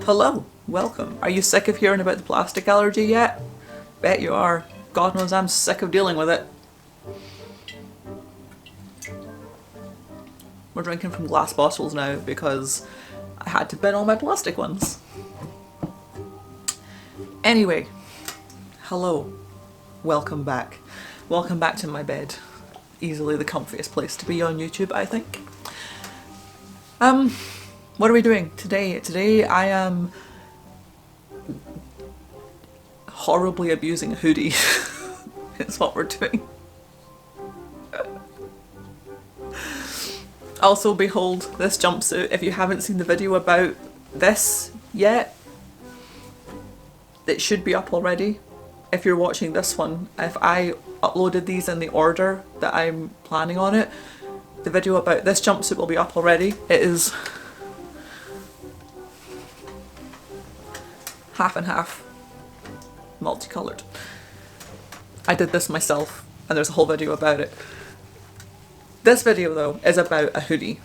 Hello, welcome. Are you sick of hearing about the plastic allergy yet? Bet you are. God knows I'm sick of dealing with it. We're drinking from glass bottles now because I had to bin all my plastic ones. Anyway, hello, welcome back. Welcome back to my bed. Easily the comfiest place to be on YouTube, I think. What are we doing today? Today I am horribly abusing a hoodie. It's what we're doing. Also, behold this jumpsuit. If you haven't seen the video about this yet, it should be up already. If you're watching this one, if I uploaded these in the order that I'm planning on it, the video about this jumpsuit will be up already. It is half and half, multicoloured. I did this myself and there's a whole video about it. This video though is about a hoodie.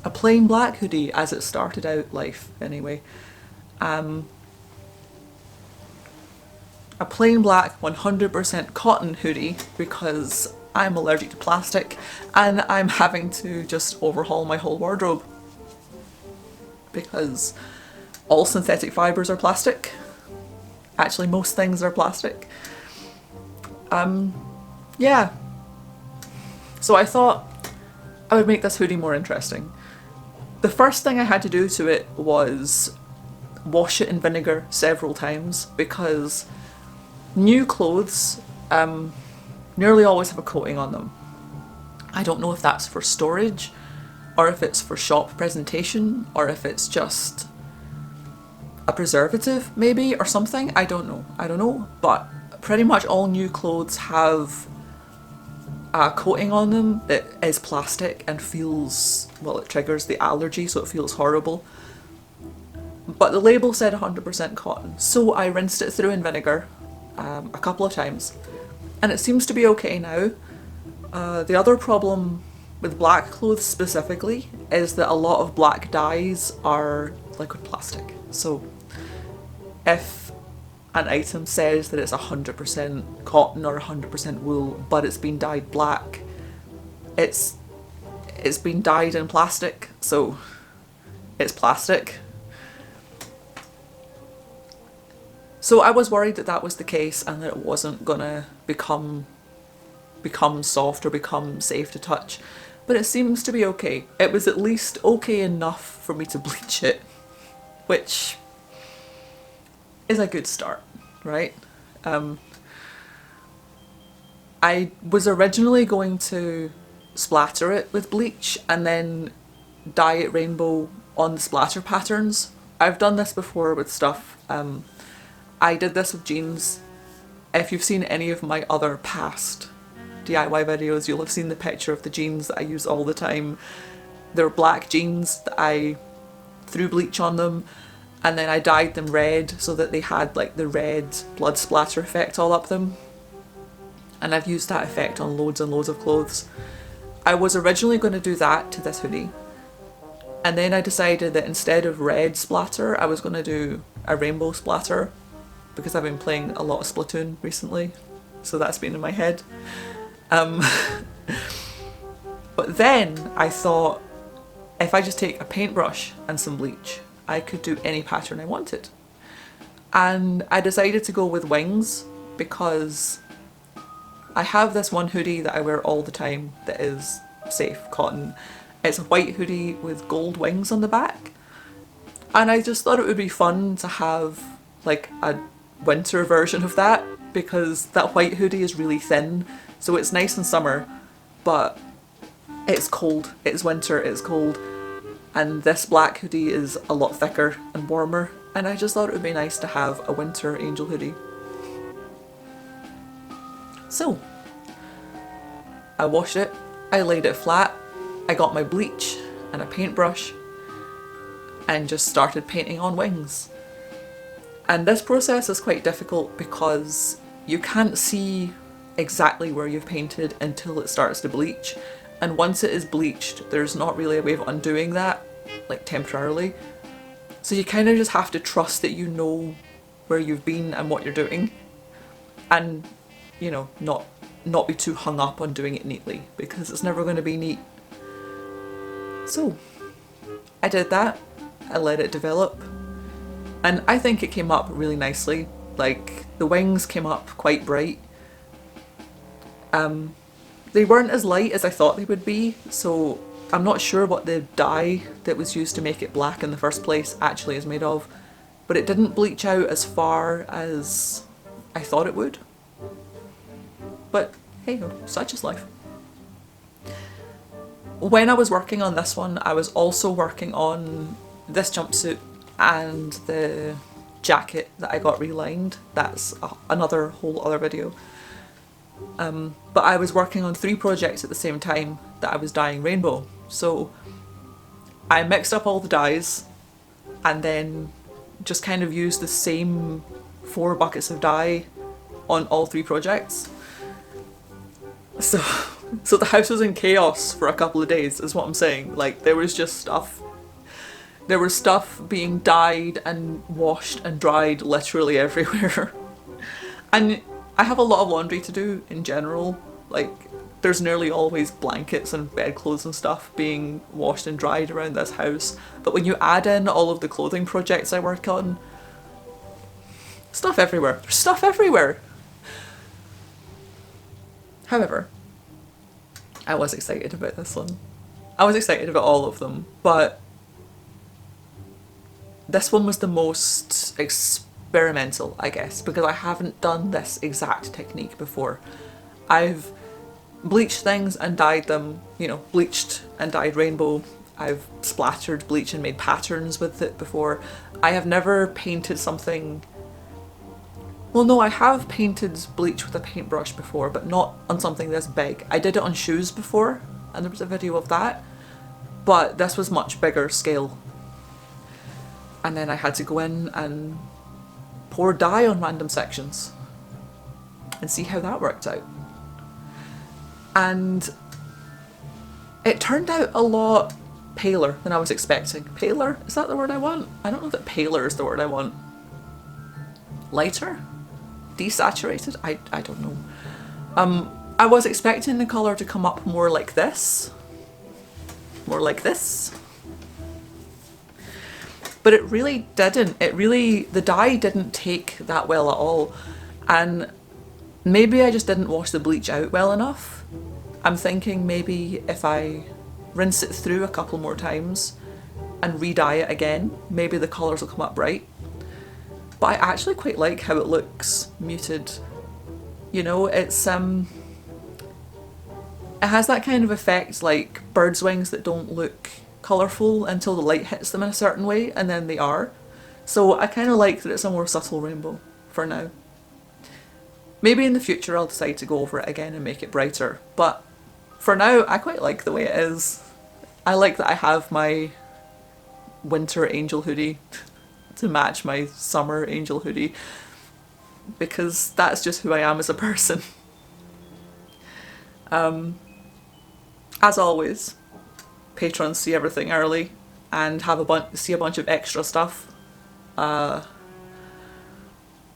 A plain black hoodie as it started out life anyway. A plain black 100% cotton hoodie because I'm allergic to plastic and I'm having to just overhaul my whole wardrobe because all synthetic fibres are plastic. Actually, most things are plastic. Yeah. So I thought I would make this hoodie more interesting. The first thing I had to do to it was wash it in vinegar several times because new clothes nearly always have a coating on them. I don't know if that's for storage or if it's for shop presentation or if it's just a preservative maybe or something. I don't know, but pretty much all new clothes have a coating on them that is plastic and feels, well, it triggers the allergy, so it feels horrible. But the label said 100% cotton, so I rinsed it through in vinegar a couple of times and it seems to be okay now. The other problem with black clothes specifically is that a lot of black dyes are liquid plastic. So if an item says that it's 100% cotton or 100% wool but it's been dyed black, it's been dyed in plastic, so it's plastic. So I was worried that that was the case and that it wasn't gonna become soft or become safe to touch, but it seems to be okay. It was at least okay enough for me to bleach it, which is a good start, right? I was originally going to splatter it with bleach and then dye it rainbow on the splatter patterns. I've done this before with stuff. I did this with jeans. If you've seen any of my other past DIY videos, you'll have seen the picture of the jeans that I use all the time. They're black jeans that I threw bleach on them and then I dyed them red so that they had like the red blood splatter effect all up them. And I've used that effect on loads and loads of clothes. I was originally going to do that to this hoodie. And then I decided that instead of red splatter, I was going to do a rainbow splatter because I've been playing a lot of Splatoon recently. So that's been in my head. But then I thought if I just take a paintbrush and some bleach, I could do any pattern I wanted. And I decided to go with wings because I have this one hoodie that I wear all the time that is safe cotton. It's a white hoodie with gold wings on the back. And I just thought it would be fun to have like a winter version of that because that white hoodie is really thin, so it's nice in summer, but it's cold, it's winter, it's cold, and this black hoodie is a lot thicker and warmer, and I just thought it would be nice to have a winter angel hoodie. So I washed it, I laid it flat, I got my bleach and a paintbrush and just started painting on wings. And this process is quite difficult because you can't see exactly where you've painted until it starts to bleach, and once it is bleached there's not really a way of undoing that, like temporarily. So you kind of just have to trust that you know where you've been and what you're doing, and you know, not be too hung up on doing it neatly, because it's never going to be neat. So I did that, I let it develop, and I think it came up really nicely. Like, the wings came up quite bright. They weren't as light as I thought they would be, so I'm not sure what the dye that was used to make it black in the first place actually is made of, but it didn't bleach out as far as I thought it would. But hey ho, such is life. When I was working on this one, I was also working on this jumpsuit and the jacket that I got relined. That's another whole other video. But I was working on 3 projects at the same time that I was dyeing rainbow. So I mixed up all the dyes and then just kind of used the same 4 buckets of dye on all 3 projects. So the house was in chaos for a couple of days, is what I'm saying. Like, there was just stuff. There was stuff being dyed and washed and dried literally everywhere. And I have a lot of laundry to do in general. Like, there's nearly always blankets and bedclothes and stuff being washed and dried around this house. But when you add in all of the clothing projects I work on, stuff everywhere. There's stuff everywhere. However, I was excited about this one. I was excited about all of them, but this one was the most experimental, I guess, because I haven't done this exact technique before. I've bleached things and dyed them, you know, bleached and dyed rainbow. I've splattered bleach and made patterns with it before. I have never painted something. Well, no, I have painted bleach with a paintbrush before, but not on something this big. I did it on shoes before, and there was a video of that, but this was much bigger scale. And then I had to go in and pour dye on random sections and see how that worked out. And it turned out a lot paler than I was expecting. Paler? Is that the word I want? I don't know that paler is the word I want. Lighter? Desaturated? I don't know. I was expecting the colour to come up more like this. More like this. But it really didn't. The dye didn't take that well at all. And maybe I just didn't wash the bleach out well enough. I'm thinking maybe if I rinse it through a couple more times and re-dye it again, maybe the colours will come up bright. But I actually quite like how it looks muted. You know, it has that kind of effect like birds' wings that don't look colourful until the light hits them in a certain way, and then they are. So I kind of like that it's a more subtle rainbow for now. Maybe in the future I'll decide to go over it again and make it brighter, but for now I quite like the way it is. I like that I have my winter angel hoodie to match my summer angel hoodie, because that's just who I am as a person. As always, patrons see everything early and see a bunch of extra stuff.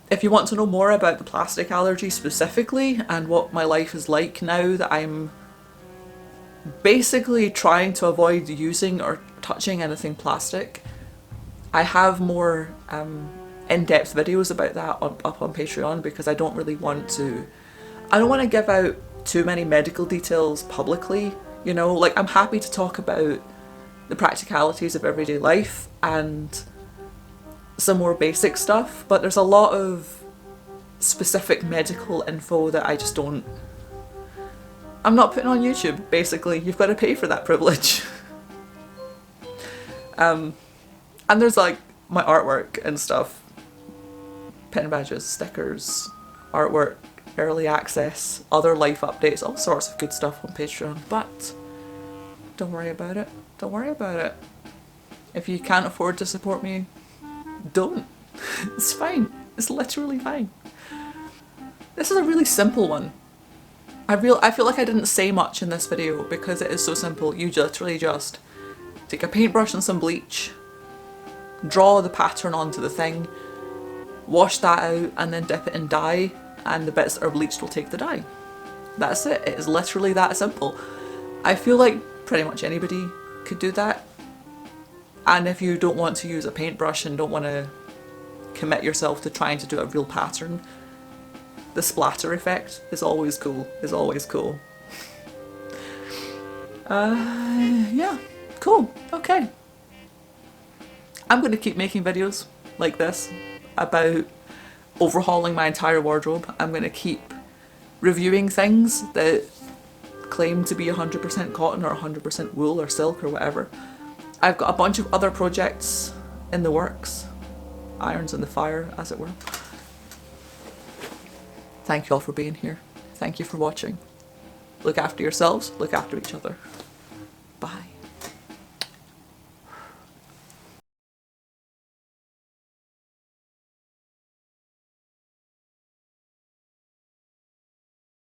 If you want to know more about the plastic allergy specifically and what my life is like now that I'm basically trying to avoid using or touching anything plastic, I have more in-depth videos about that up on Patreon, because I don't want to give out too many medical details publicly. You know, like, I'm happy to talk about the practicalities of everyday life and some more basic stuff, but there's a lot of specific medical info that I just I'm not putting on YouTube, basically. You've got to pay for that privilege. And there's like my artwork and stuff. Pin badges, stickers, artwork, early access, other life updates, all sorts of good stuff on Patreon, but don't worry about it. Don't worry about it. If you can't afford to support me, don't. It's fine. It's literally fine. This is a really simple one. I feel like I didn't say much in this video because it is so simple. You literally just take a paintbrush and some bleach, draw the pattern onto the thing, wash that out, and then dip it in dye, and the bits that are bleached will take the dye. That's it. It is literally that simple. I feel like pretty much anybody could do that. And if you don't want to use a paintbrush and don't want to commit yourself to trying to do a real pattern, the splatter effect is always cool. Yeah, cool. Okay. I'm going to keep making videos like this about overhauling my entire wardrobe. I'm going to keep reviewing things that claim to be 100% cotton or 100% wool or silk or whatever. I've got a bunch of other projects in the works. Irons in the fire, as it were. Thank you all for being here. Thank you for watching. Look after yourselves, look after each other. Bye.